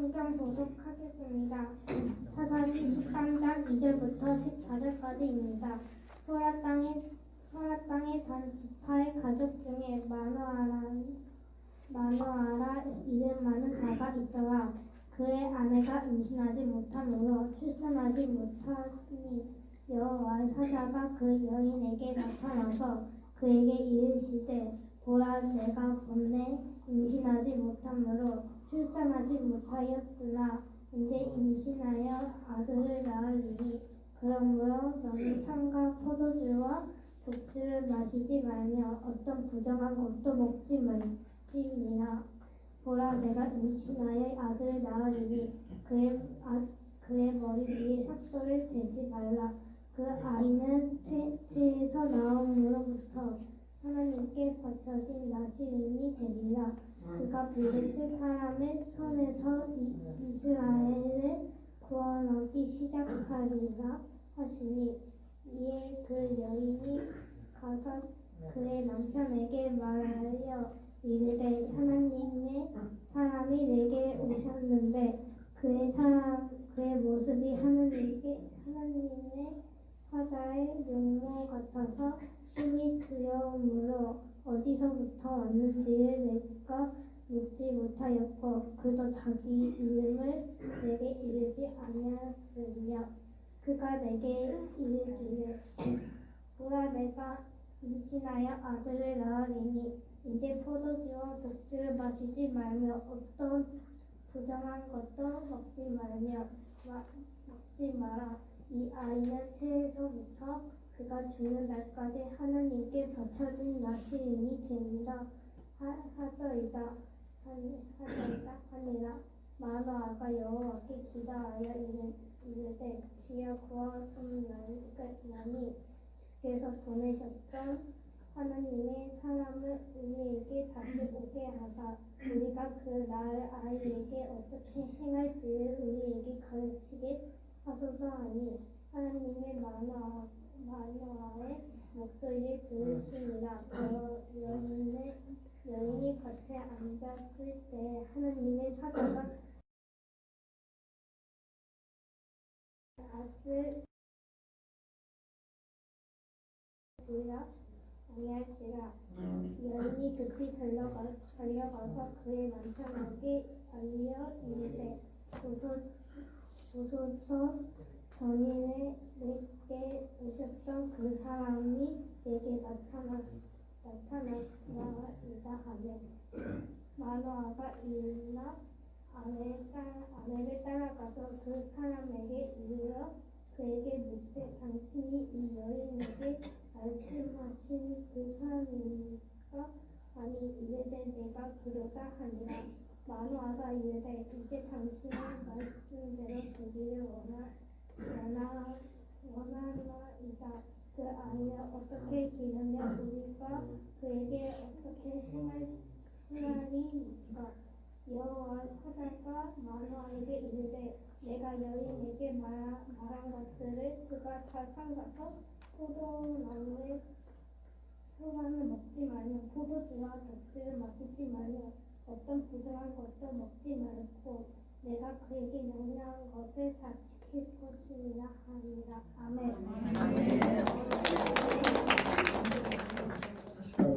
성경 교독하겠습니다. 사사기 13장 2절부터 14절까지입니다. 소라 땅의 단 지파의 가족 중에 마노아라 이름 많은 자가 있더라. 그의 아내가 임신하지 못함으로 출산하지 못하니 여호와의 사자가 그 여인에게 나타나서 그에게 이르시되 보라, 내가 번뇌 임신하지 못함으로 출산하지 못하였으나 이제 임신하여 아들을 낳으리니 그러므로 너는 창과 포도주와 독주를 마시지 말며 어떤 부정한 것도 먹지 말지니라. 보라, 내가 임신하여 아들을 낳으리니 그의 머리 위에 삭도를 대지 말라. 그 아이는 태에서 나옴으로부터 하나님께 바쳐진 나시린이 되리라. 그가 블레셋 사람의 손에서 이스라엘을 구원하기 시작하리라 하시니 이에 그 여인이 가서 그의 남편에게 말하여 이르되 하나님의 사람이 내게 오셨는데 그의 모습이 하나님의 사자의 용모 같아서 심히 두려움으로 어디서부터 왔는지를 내가 묻지 못하였고 그도 자기 이름을 내게 이르지 아니하였으며 그가 내게 이르기를 보라, 내가 임신하여 아들을 낳으리니 이제 포도주와 독주를 마시지 말며 어떤 부정한 것도 먹지 마라. 이 아이는 태에서부터 그가 죽는 날까지 하나님께 바쳐진 나시린이 되리라 하더이다 하니라. 마노아가 여호와께 기도하여 이르되 주여 구하옵나니 주께서 보내셨던 하나님의 사람을 우리에게 다시 오게 하사 우리가 그 낳을 아이에게 어떻게 행할지를 우리에게 가르치게 하소서 하니 하나님의 마노아의 목소리를 들으시니라. 여인이 곁에 앉았을 때 하나님의 사자가 아들 아니할지라. 여인이 급히 달려가서 그의 남편에게 알려 이르되 보소서, 전에 내게 오셨던 그 사람이 내게 나타나이다 하매 마노아가 일어나 아내를 따라가서 그 사람에게 이르러 그에게 묻되 당신이 이 여인에게 말씀하신 그 사람인가? 아니 이르되 내가 그러다 하니라. 마노아가 이르되 이제 당신의 말씀대로 되기를 원하나이다. 그 아이를 어떻게 기르며 우리가 그에게 어떻게 행하리이까? 여호와 사자가 마노아에게 이르되 내가 여인에게 말한 것들을 그가 다 삼가서 포도나무의 소산을 먹지 말며 포도주와 독주를 마시지 말며 어떤 부정한 것도 먹지 말고 내가 그에게 명령한 것을 다 지킬 것이니라 하니라. 아멘.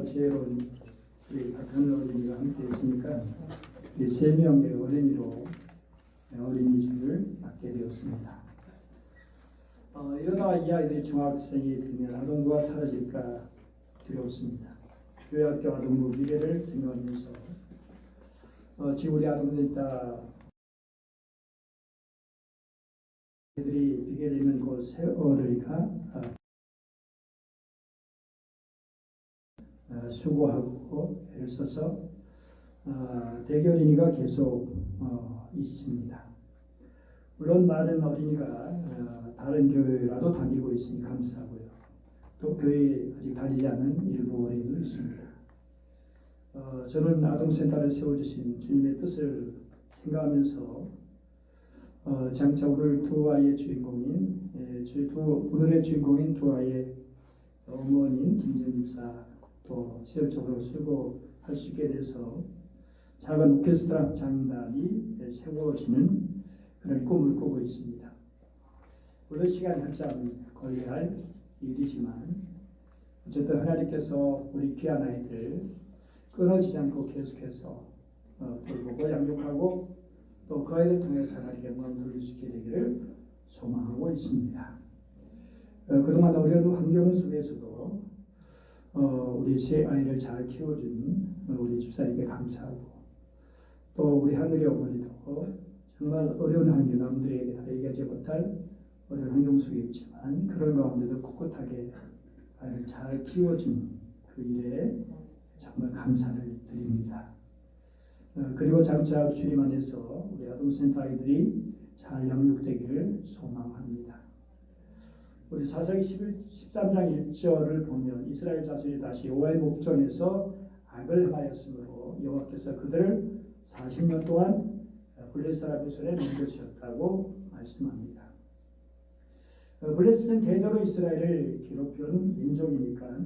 지혜로운 우리 박한우 어린이가 함께 있으니까 우리 3명의 어린이로 어린이집을 맡게 되었습니다. 이러다가 이 아이들이 중학생이 되면 아동부가 사라질까 두렵습니다. 교회학교 아동부 미래를 생각하면서 지금 우리 아동들 다 애들이 비게 되면 그 세월이가 수고하고 애를 써서 대기 어린이가 계속 있습니다. 물론 많은 어린이가 다른 교회라도 다니고 있으니 감사하고요. 또 교회에 아직 다니지 않은 일부 어린이도 있습니다. 저는 아동센터를 세워주신 주님의 뜻을 생각하면서 장차 오늘 두 아이의 주인공인 오늘의 주인공인 두 아이의 어머님 김정집사 또 시설적으로 수고할 수 있게 돼서 작은 오케스트라 장단이 세워지는 그런 꿈을 꾸고 있습니다. 물론 시간이 한참 걸려야 할 일이지만 어쨌든 하나님께서 우리 귀한 아이들 끊어지지 않고 계속해서 돌보고 양육하고 또 그 아이를 통해서 하나님께 영광 돌릴 수 있게 되기를 소망하고 있습니다. 그동안 어려운 환경 속에서도 우리 세 아이를 잘 키워준 우리 집사님께 감사하고 또 우리 하늘의 어머니도 정말 어려운 환경, 남들에게 다 얘기하지 못할 어려운 환경 속에 있지만 그런 가운데도 꿋꿋하게 아이를 잘 키워준 그 일에 정말 감사를 드립니다. 그리고 장차 주님 안에서 우리 아동센터 아이들이 잘 양육되기를 소망합니다. 우리 사사기 13장 1절을 보면 이스라엘 자손이 다시 여호와의 목전에서 악을 행하였으므로 여호와께서 그들을 40년 동안 블레셋 사람의 손에 넘겨주셨다고 말씀합니다. 블레셋은 대대로 이스라엘을 괴롭혀온 민족이니까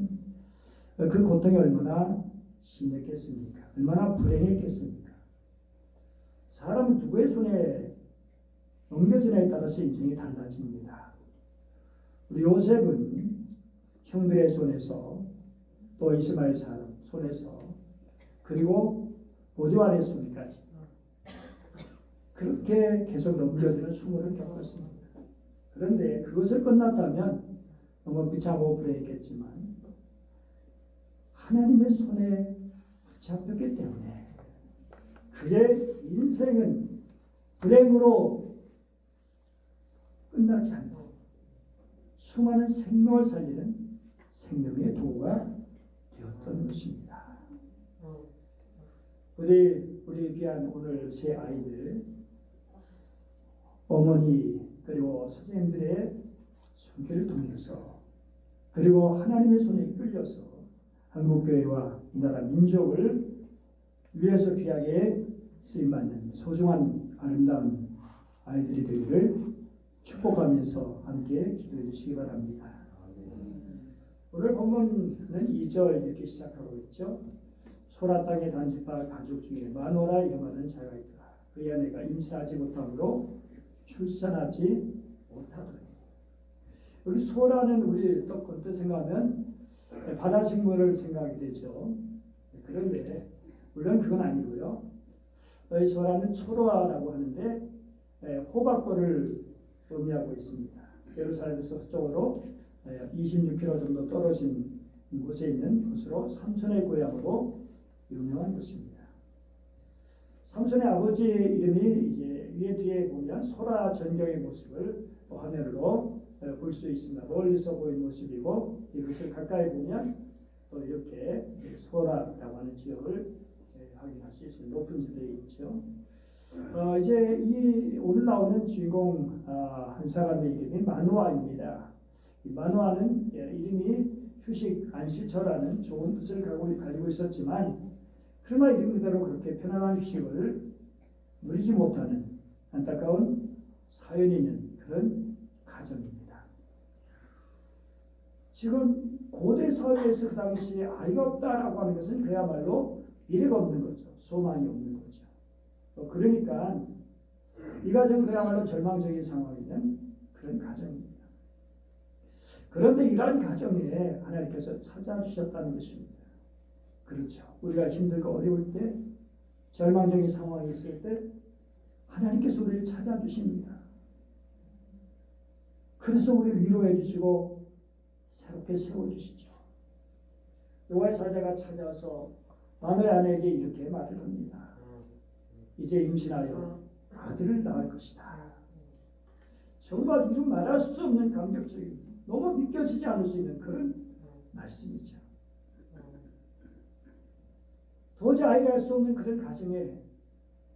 그 고통이 얼마나 심했겠습니까? 얼마나 불행했겠습니까? 사람은 누구의 손에 넘겨지냐에 따라서 인생이 달라집니다. 우리 요셉은 형들의 손에서 또 이스마엘 사람 손에서 그리고 보디발의 손까지 그렇게 계속 넘겨지는 수모를 겪었습니다. 그런데 그것을 끝났다면 너무 비참하고 불행했겠지만 하나님의 손에 붙잡혔기 때문에 그의 인생은 불행으로 끝나지 않고 수많은 생명을 살리는 생명의 도구가 되었던 것입니다. 우리 귀한 오늘 세 아이들 어머니 그리고 선생님들의 손길을 통해서 그리고 하나님의 손에 끌려서 한국교회와 이 나라 민족을 위해서 귀하게 쓰임받는 소중한 아름다운 아이들이 되기를 축복하면서 함께 기도해 주시기 바랍니다. 오늘 본문은 2절 이렇게 시작하고 있죠. 소라 땅의 단지파 가족 중에 마노라 이름하는 자가 있더라. 그의 아내가 임신하지 못함으로 출산하지 못하더니. 여기 소라는 우리 또 어떤 생각하면 바다 식물을 생각하게 되죠. 그런데 물론 그건 아니고요. 이 소라는 초로아라고 하는데 호박벌을 의미하고 있습니다. 예루살렘에서 서쪽으로 26km 정도 떨어진 곳에 있는 곳으로 삼손의 고향으로 유명한 곳입니다. 삼손의 아버지 이름이 이제 위에 뒤에 보면 소라 전경의 모습을 또 화면으로 볼 수 있습니다. 멀리서 보이는 모습이고 이것을 가까이 보면 또 이렇게 소라라고 하는 지역을 확인할 수 있습니다. 높은 지대에 있죠. 이제 이 오늘 나오는 주인공 한 사람의 이름이 마노아입니다. 이 마노아는 이름이 휴식 안식처라는 좋은 뜻을 가지고 있었지만 그러나 이름 그대로 그렇게 편안한 휴식을 누리지 못하는 안타까운 사연이 있는 그런 가정입니다. 지금 고대 사회에서 그 당시에 아이가 없다라고 하는 것은 그야말로 미래가 없는 거죠. 소망이 없는 거죠. 그러니까 이 가정은 그야말로 절망적인 상황이 있는 그런 가정입니다. 그런데 이러한 가정에 하나님께서 찾아주셨다는 것입니다. 그렇죠. 우리가 힘들고 어려울 때 절망적인 상황이 있을 때 하나님께서 우리를 찾아주십니다. 그래서 우리를 위로해 주시고 새롭게 세워주시죠. 여호와의 사자가 찾아와서 마노의 아내에게 이렇게 말을 합니다. 이제 임신하여 아들을 낳을 것이다. 정말 이루 말할 수 없는 감격적인 너무 믿겨지지 않을 수 있는 그런 말씀이죠. 도저히 아이를 할 수 없는 그런 가정에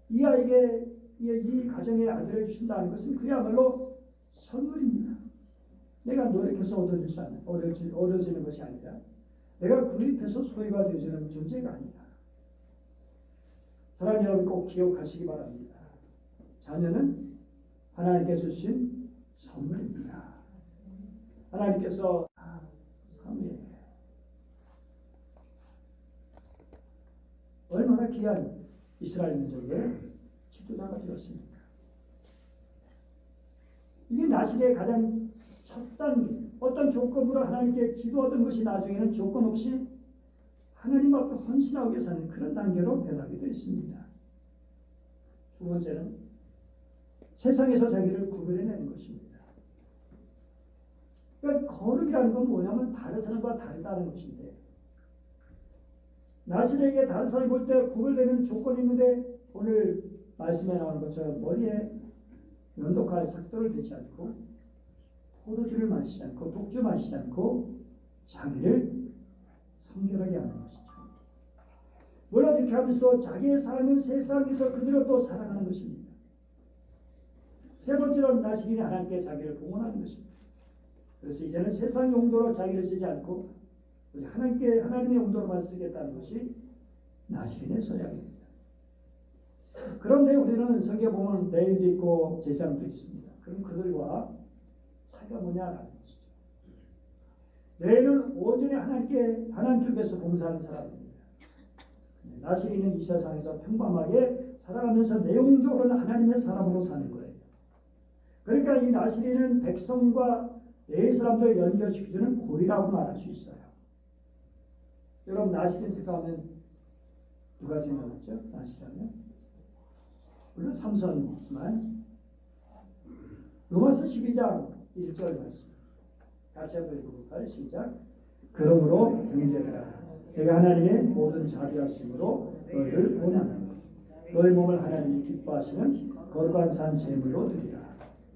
이 아이에게 이 가정에 아들을 주신다는 것은 그야말로 선물입니다. 내가 노력해서 얻어지는 것이 아니라 내가 구입해서 소유가 되어지는 존재가 아니다. 사랑하는 여러분 꼭 기억하시기 바랍니다. 자녀는 하나님께서 주신 선물입니다. 하나님께서 사모예요. 얼마나 귀한 이스라엘 민족의 지도자가 되었습니다. 이게 나실의 가장 첫 단계. 어떤 조건으로 하나님께 기도하던 것이 나중에는 조건 없이 하나님 앞에 헌신하기 위해서 하는 그런 단계로 변하게 되어 있습니다. 두 번째는 세상에서 자기를 구별해내는 것입니다. 그러니까 거룩이라는 건 뭐냐면 다른 사람과 다르다는 것인데, 나실에게 다른 사람이 볼 때 구별되는 조건이 있는데, 오늘 말씀에 나오는 것처럼 머리에 면도칼 삭도를 대지 않고, 포도주를 마시지 않고, 독주 마시지 않고 자기를 성결하게 하는 것이죠. 물론 이렇게 하면서 자기의 삶은 세상에서 그대로 또 살아가는 것입니다. 세 번째로는 나실인이 하나님께 자기를 봉헌하는 것입니다. 그래서 이제는 세상 용도로 자기를 쓰지 않고 하나님의 용도로만 쓰겠다는 것이 나실인의 서양입니다. 그런데 우리는 성경에 보면 레위도 있고 제사장도 있습니다. 그럼 그들과 차이가 뭐냐라는 것이죠. 레위는 온전히 하나님 쪽에서 봉사하는 사람입니다. 나실인은 이 세상에서 평범하게 살아가면서 내용적으로는 하나님의 사람으로 사는 거예요. 그러니까 이 나실인은 백성과 레위 사람들을 연결시켜주는 고리라고 말할 수 있어요. 여러분 나실인 생각하면 누가 생각났죠? 나실하면 물론 삼손이지만 로마서 12장 1절 말씀 같이 한번 읽어볼까요? 시작. 그러므로 형제들아 내가 하나님의 모든 자비하심으로 너희를 권하노니 너희 몸을 하나님이 기뻐하시는 거룩한 산 제물로 드리라.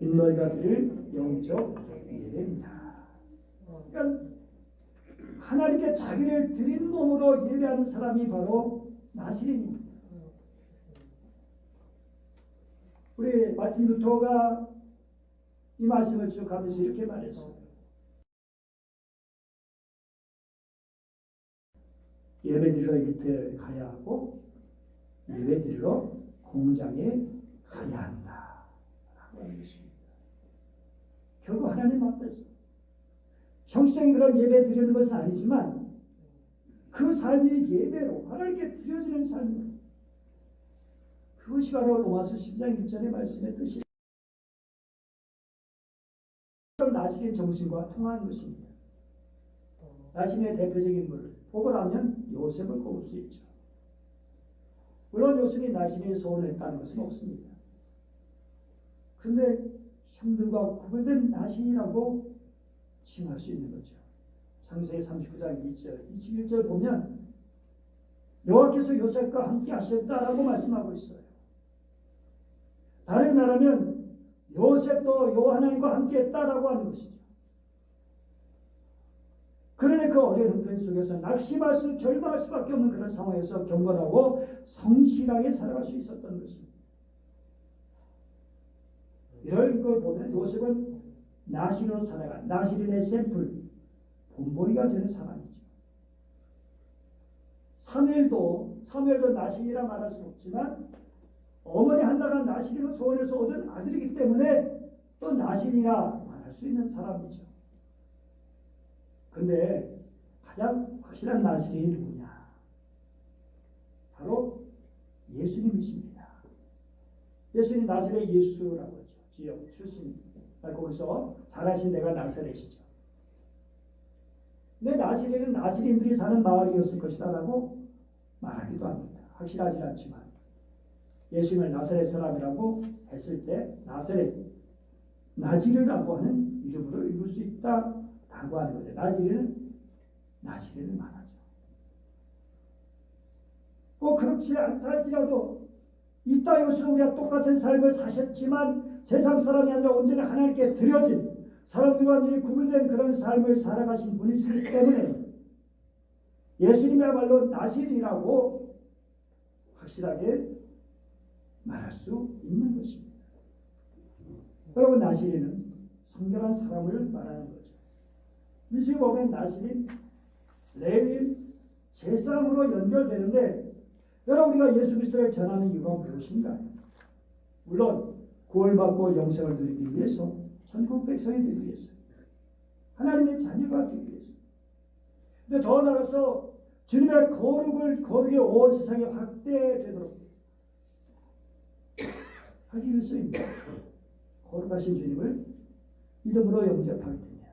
이 너희가 드릴 영적 예배입니다. 그러니까 하나님께 자기를 드린 몸으로 예배하는 사람이 바로 나실인입니다. 우리 마틴 루터가 이 말씀을 쭉 하면서 이렇게 말했어요. 예배드리러 곁에 가야 하고 예배드리러 공장에 가야 한다 라고 하는 것입니다. 결국 하나님 앞에서 형식적인 그런 예배 드리는 것은 아니지만 그 삶이 예배로 하나님께 드려지는 삶입니다. 그것이 바로 로마서 10장 1절의 말씀의 뜻이 나실인 정신과 통하는 것입니다. 나실인의 대표적인 인물을 뽑으라면 요셉을 꼽을 수 있죠. 물론 요셉이 나실인의 소원을 했다는 것은 없습니다. 그런데 형들과 구별된 나실이라고 칭할 수 있는 거죠. 창세기 39장 2절, 21절 보면 여호와께서 요셉과 함께 하셨다라고 말씀하고 있어요. 다른 말하면 요셉도 여호와 하나님과 함께 했다라고 하는 것이죠. 그러니 그 어려운 형편 속에서 낙심할 수, 절망할 수밖에 없는 그런 상황에서 경건하고 성실하게 살아갈 수 있었던 것입니다. 이런 걸 보면 요셉은 나실인으로 살아간 나실인의 샘플, 본보기가 되는 사람이죠. 사무엘도 나실이라 말할 수는 없지만 어머니 한나가 나실인을 소원해서 얻은 아들이기 때문에 또 나실이라 말할 수 있는 사람이죠. 근데 가장 확실한 나실이 누구냐? 바로 예수님이십니다. 예수님 나사렛 예수라고 하죠. 지역 출신. 거기서 자라신 데가 나사렛이죠. 근데 나사렛은 나사렛인들이 사는 마을이었을 것이다라고 말하기도 합니다. 확실하지 않지만 예수님을 나사렛 사람이라고 했을 때 나사렛 나지르라고 하는 이름으로 읽을 수 있다라고 하는 거죠. 나시르를 말하죠. 꼭 그렇지 않다 할지라도 이 땅에서 우리가 똑같은 삶을 사셨지만 세상 사람이 아니라 온전히 하나님께 드려진 사람들과 완전히 구분된 그런 삶을 살아가신 분이시기 때문에 예수님이야말로 나실이라고 확실하게 말할 수 있는 것입니다. 여러분 나실이는 성결한 사람을 말하는 거죠. 미수에 보면 나실인, 레위인, 제사장으로 연결되는데 여러분 우리가 예수 그리스도를 전하는 이유가 무엇인가요? 물론 구원받고 영생을 누리기 위해서 천국 백성이 되기 위해서 하나님의 자녀가 되기 위해서 근데 더 나아가서 주님의 거룩의 온 세상에 확대되도록 하기 위해서입니다. 거룩하신 주님을 믿음으로 영접하게 되면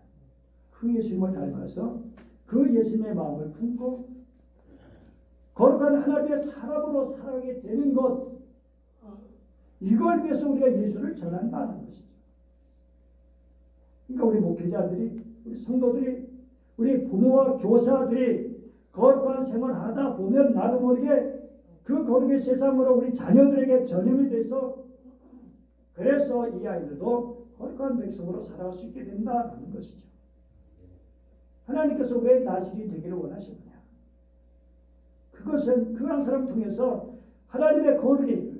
그 예수님을 닮아서 그 예수님의 마음을 품고 거룩한 하나님의 사람으로 살아가게 되는 것, 이걸 위해서 우리가 예수를 전한다는 것이죠. 그러니까 우리 목회자들이, 우리 성도들이, 우리 부모와 교사들이 거룩한 생활을 하다 보면 나도 모르게 그 거룩의 세상으로 우리 자녀들에게 전염이 돼서, 그래서 이 아이들도 거룩한 백성으로 살아갈 수 있게 된다는 것이죠. 하나님께서 왜 나실이 되기를 원하시느냐? 그것은 그 한 사람 통해서 하나님의 거룩이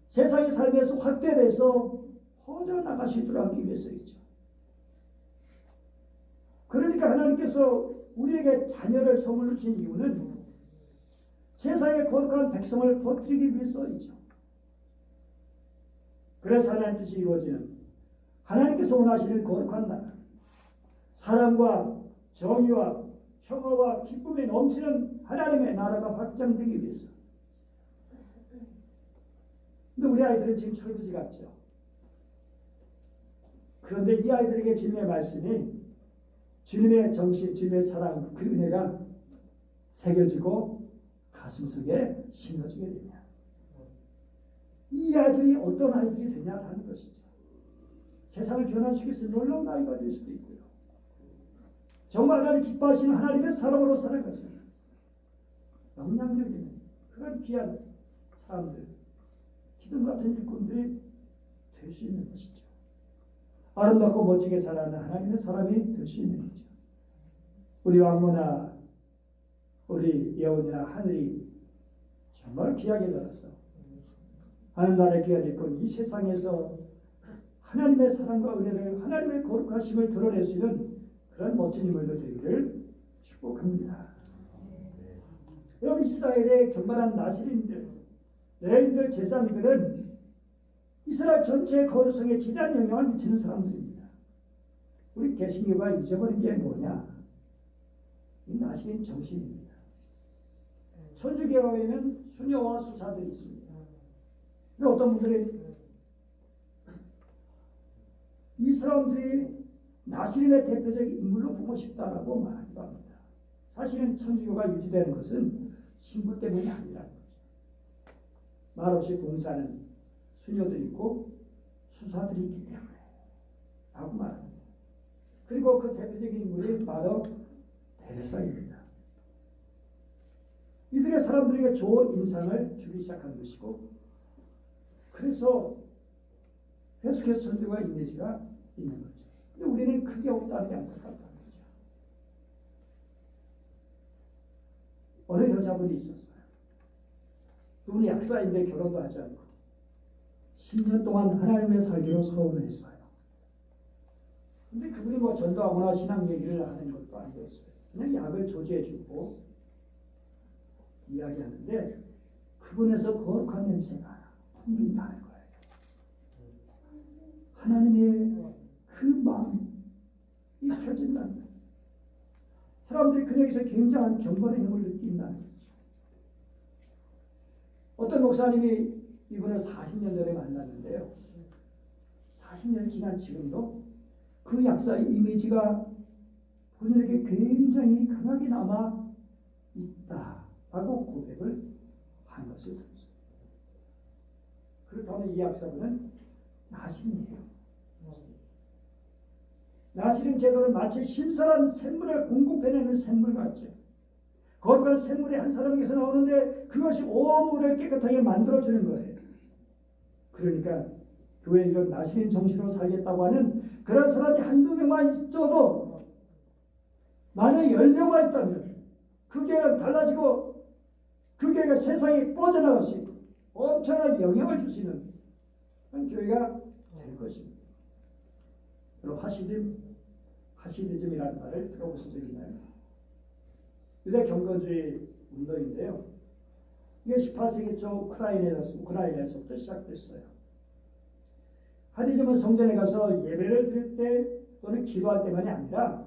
세상의 삶에서 확대돼서 퍼져나갈 수 있도록 하기 위해서이죠. 그러니까 하나님께서 우리에게 자녀를 선물로 주신 이유는 세상의 거룩한 백성을 퍼뜨리기 위해서이죠. 그래서 하나님 뜻이 이루어지는 하나님께서 원하시는 거룩한 나라, 사랑과 정의와 평화와 기쁨이 넘치는 하나님의 나라가 확장되기 위해서. 근데 우리 아이들은 지금 철부지 같죠. 그런데 이 아이들에게 주님의 말씀이, 주님의 정신, 주님의 사랑, 그 은혜가 새겨지고 가슴속에 심어지게 되냐. 이 아이들이 어떤 아이들이 되냐라는 것이죠. 세상을 변화시킬 수 있는 놀라운 아이가 될 수도 있고요. 정말 하나님 기뻐하시는 하나님의 사람으로 살아가서 영향력 있는 그런 귀한 사람들, 기둥 같은 일꾼들이 될 수 있는 것이죠. 아름답고 멋지게 살아가는 하나님의 사람이 될 수 있는 거죠. 우리 왕모나 우리 예원이나 하늘이 정말 귀하게 자라서 하늘나라의 귀한 일꾼, 이 세상에서 하나님의 사랑과 은혜를, 하나님의 거룩하심을 드러낼 수 있는 그런 멋진 인물들 되기를 축복합니다. 여러분, 이스라엘의 경건한 나실인들, 레인들, 제사미들은 이스라엘 전체의 거룩성에 지대한 영향을 미치는 사람들입니다. 우리 개신교가 잊어버린 게 뭐냐? 이 나실인 정신입니다. 천주교에는 수녀와 수사들이 있습니다. 근데 어떤 분들이 이 사람들이 나실인의 대표적인 인물로 보고 싶다라고 말하기도 합니다. 사실은 천주교가 유지되는 것은 신부 때문이 아니라는 거죠. 말없이 봉사하는 수녀들이 있고 수사들이 있기 때문에 라고 말합니다. 그리고 그 대표적인 인물이 바로 테레사입니다. 이들의 사람들에게 좋은 인상을 주기 시작한 것이고, 그래서 계속해서 선조가 이미지가 있는 거죠. 근데 우리는 그게 없다는 게 안타깝다는 거죠. 어느 여자분이 있었어요. 그분이 약사인데 결혼도 하지 않고 10년 동안 하나님의 살기로 서운했어요. 근데 그분이 뭐 전도하거나 신앙 얘기를 하는 것도 아니었어요. 그냥 약을 조제해주고 이야기하는데 그분에서 거룩한 냄새가 풍긴다는 거예요. 하나님의 그 마음이 펴진다는 거예요. 사람들이 그에게서 굉장한 경건의 힘을 느낀다는 거죠. 어떤 목사님이 이분을 40년 전에 만났는데요. 40년 지난 지금도 그 약사의 이미지가 본인에게 굉장히 강하게 남아 있다라고 고백을 한 것을 들었습니다. 그렇다면 이 약사분은 나실이에요. 나실인 제도는 마치 신선한 샘물을 공급해내는 샘물 같죠. 거룩한 샘물이 한 사람에게서 나오는데 그것이 온 물을 깨끗하게 만들어주는 거예요. 그러니까 교회에 이런 나실인 정신으로 살겠다고 하는 그런 사람이 한두 명만 있어도, 만약에 10명만 있다면 그 교회가 달라지고 그 교회가 세상에 뻗어나갈 수 있고 엄청난 영향을 줄 수 있는 그런 교회가 될 것입니다. 여러분, 하시디즘이라는 말을 들어보신 적 있나요? 유대 경건주의 운동인데요. 이게 18세기 초 우크라이나에서부터 시작됐어요. 하디즘은 성전에 가서 예배를 드릴 때 또는 기도할 때만이 아니라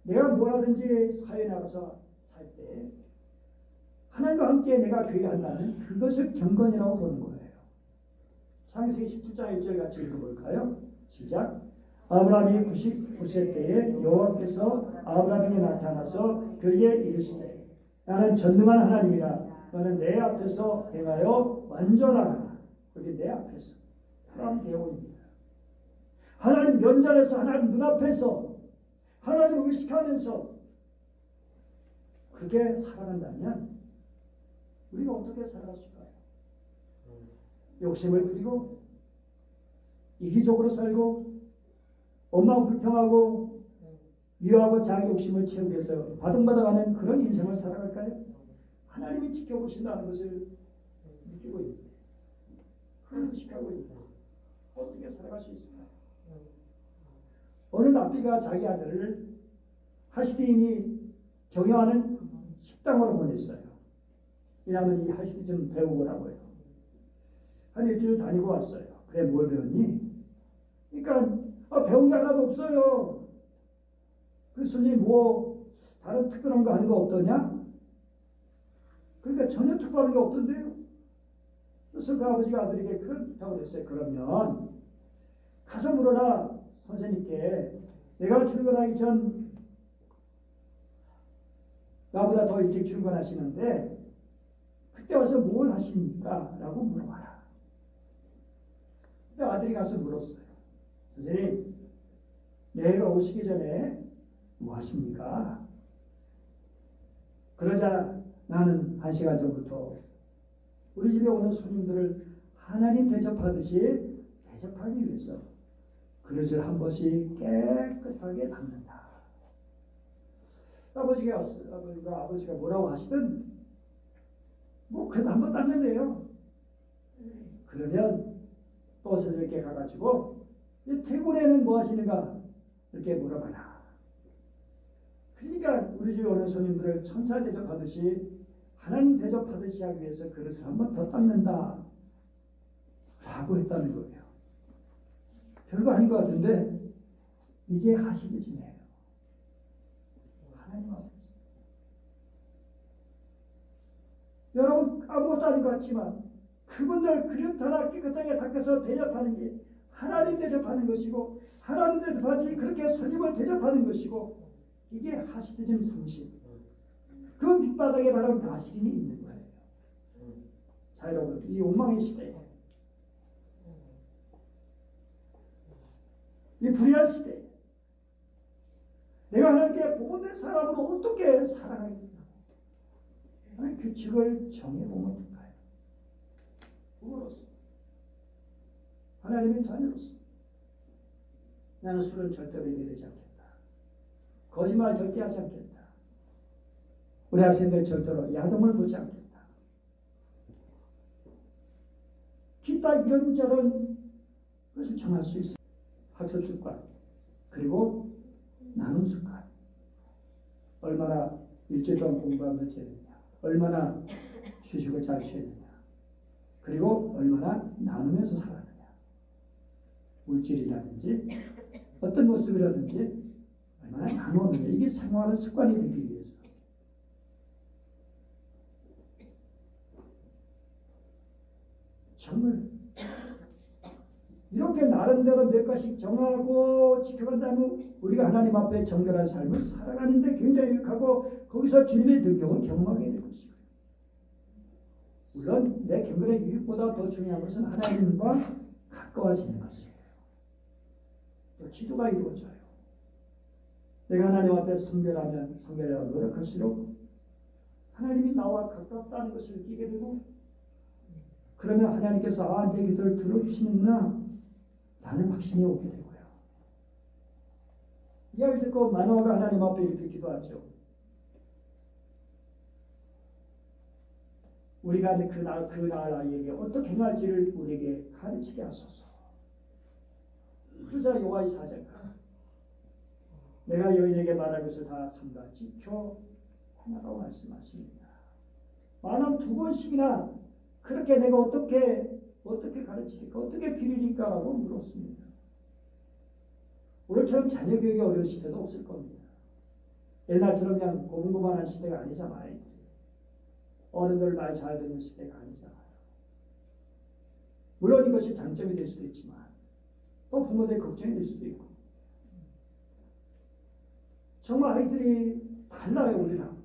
내가 뭐라든지 사회에 나가서 살 때 하나님과 함께 내가 교회를 한다는 그것을 경건이라고 보는 거예요. 창세기 17장 1절 같이 읽어볼까요? 시작. 아브라함이 99세 때에 여호와께서 아브라함에게 나타나서 그에게 이르시되 나는 전능한 하나님이라 너는 내 앞에서 행하여 완전하라. 여기 내 앞에서 하나님 대원입니다. 하나님 면전에서 하나님 눈앞에서 하나님 의식하면서 그렇게 살아간다면 우리가 어떻게 살아갈까요? 욕심을 부리고 이기적으로 살고 엄마 불평하고 미워하고 자기 욕심을 채우기 위해서 바둥바둥하는 그런 인생을 살아갈까요? 하나님이 지켜보신다는 것을 느끼고 있는데 그걸 의식하고 있는데 어떻게 살아갈 수 있을까요? 어느 랍비가 자기 아들을 하시디인이 경영하는 식당으로 보냈어요. 왜냐하면 이 하시디 좀 배우고라고요. 한 일주일 다니고 왔어요. 그래 뭘 배웠니? 그러니까 배운 게 하나도 없어요. 그 선생님 뭐 다른 특별한 거 하는 거 없더냐? 그러니까 전혀 특별한 게 없던데요. 그래서 그 아버지가 아들에게 그런 부탁을 했어요. 그러면 가서 물어라 선생님께. 내가 출근하기 전 나보다 더 일찍 출근하시는데 그때 와서 뭘 하십니까? 라고 물어봐라. 근데 아들이 가서 물었어요. 선생님, 내가 오시기 전에 뭐 하십니까? 그러자 나는 1시간 전부터 우리 집에 오는 손님들을 하나님 대접하듯이 대접하기 위해서 그릇을 한 번씩 깨끗하게 닦는다. 아버지가 뭐라고 하시든 뭐 그래도 한 번 닦는데요. 그러면 또 선생님께 가가지고 퇴근에는 뭐 하시는가 이렇게 물어봐라. 그러니까 우리 집에 오는 손님들을 천사 대접하듯이 하나님 대접하듯이 하기 위해서 그릇을 한 번 더 닦는다 라고 했다는 거예요. 별거 아닌 것 같은데 이게 하시기즘이에요. 하나님 앞에서 여러분 아무것도 아닌 것 같지만 그분들 그릇 하나 깨끗하게 닦아서 대접하는 게 하나님 대접하는 것이고 하나님 대접하지 그렇게 손님을 대접하는 것이고 이게 하시디즘 성실. 그 밑바닥에 바로 나시린이 있는 거예요. 자 여러분 이 엉망의 시대에 이 불의한 시대에 내가 하나님께 복된 사람으로 어떻게 살아가겠냐. 하나님 규칙을 정해보면 어떨까요? 부모로서 하나님의 자녀로서 나는 술은 절대로 입에되지 않겠다. 거짓말 절대 하지 않겠다. 우리 학생들 절대로 야동을 보지 않겠다. 기타 이런저런 것을 정할 수 있어요. 학습 습관 그리고 나눔 습관. 얼마나 일주일 동안 공부하면 되느냐. 얼마나 휴식을 잘 취했느냐. 그리고 얼마나 나누면서 살았느냐. 물질이라든지 어떤 모습이라든지 얼마나 나누느냐. 이게 생활의 습관이 되기 위해서. 정을 이렇게 나름대로 몇 가지씩 정하고 지켜간다면 우리가 하나님 앞에 정결한 삶을 살아가는데 굉장히 유익하고 거기서 주님의 능력을 경험하게 될 것이고요. 물론 내 경건의 유익보다 더 중요한 것은 하나님과 가까워지는 것이에요. 또 기도가 이루어져요. 내가 하나님 앞에 성결하려고 노력할수록 하나님이 나와 가깝다는 것을 느끼게 되고 그러면 하나님께서 내 기도를 들어주시는구나 라는 확신이 오게 되고요. 이야기 듣고 마노아가 하나님 앞에 이렇게 기도하죠. 우리가 그 나을 아이에게 어떻게 행할지를 우리에게 가르치게 하소서. 그러자 여호와 사자가 내가 여인에게 말할 것을 다 삼가 지켜 하나라고 말씀하십니다. 만원 2번씩이나 그렇게 내가 어떻게 가르치니까 어떻게 비리니까라고 물었습니다. 오늘처럼 자녀 교육이 어려운 시대도 없을 겁니다. 옛날처럼 그냥 고분고분한 시대가 아니잖아요. 어른들 말 잘 듣는 시대가 아니잖아요. 물론 이것이 장점이 될 수도 있지만 또 부모들의 걱정이 될 수도 있고 정말 아이들이 달라요. 우리랑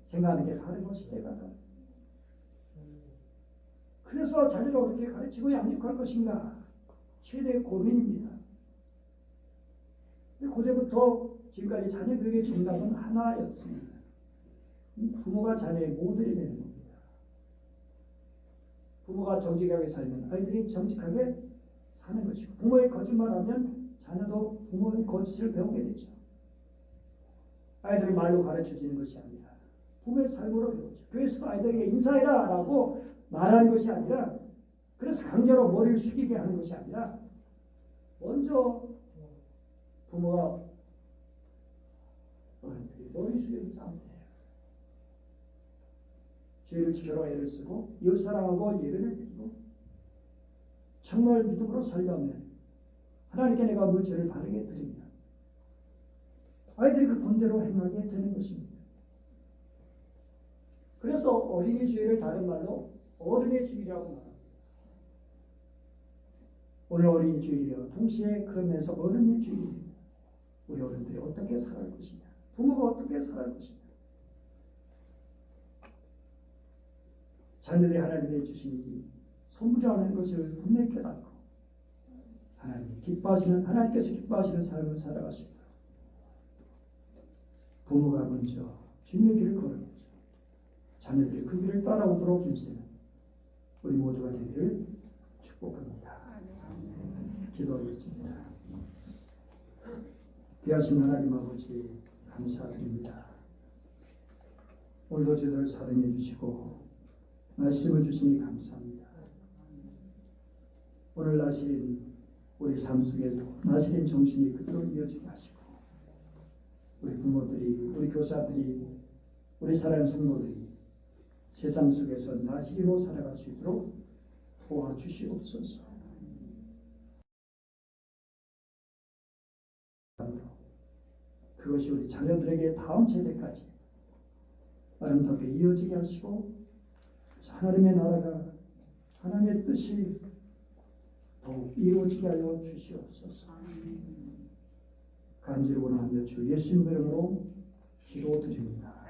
생각하는 게 다르고 시대가 다르고 그래서 자녀를 어떻게 가르치고 양육할 것인가 최대의 고민입니다. 고대부터 지금까지 자녀 교육의 정답은 하나였습니다. 부모가 자녀의 모델이 되는 겁니다. 부모가 정직하게 살면 아이들이 정직하게 사는 것이고 부모의 거짓말하면 자녀도 부모의 거짓을 배우게 되죠. 아이들을 말로 가르쳐주는 것이 아니라 부모의 삶으로 배우죠. 교회에서도 아이들에게 인사해라 라고 말하는 것이 아니라 그래서 강제로 머리를 숙이게 하는 것이 아니라 먼저 부모가 어른들이 머리 숙이는 상태예요. 죄를 지켜라 애를 쓰고 이웃 사랑하고 예배를 드리고 정말 믿음으로 살려면 하나님께 내가 그 죄를 바르게 드리면 아이들이 그 본대로 행하게 되는 것입니다. 그래서 어린이 주일을 다른 말로 어른의 주일이라고 말합니다. 오늘 어린이 주일이요 동시에 그러면서 어른의 주일입니다. 우리 어른들이 어떻게 살아갈 것이냐 부모가 어떻게 살아갈 것이냐 자녀들이 하나님의 주신 이 선물이라는 것을 분명히 깨닫고 하나님께서 기뻐하시는 삶을 살아갈 수 있도록 부모가 먼저 주님의 길을 걸으면서 자녀들이 그 길을 따라오도록 힘쓰는 우리 모두가 되기를 축복합니다. 기도하겠습니다. 귀하신 하나님 아버지 감사드립니다. 오늘도 저희들 사랑해 주시고 말씀을 주시니 감사합니다. 오늘 나신 우리 삶 속에도 나시린 정신이 그대로 이어지게 하시고 우리 부모들이 우리 교사들이 우리 사랑하는 성도들이 세상 속에서 나시리로 살아갈 수 있도록 도와주시옵소서. 그것이 우리 자녀들에게 다음 세대까지 아름답게 이어지게 하시고 하나님의 나라가 하나님의 뜻이 더욱 이루어지게 하여 주시옵소서. 간절히 원하며 주 예수님의 이름으로 기도드립니다.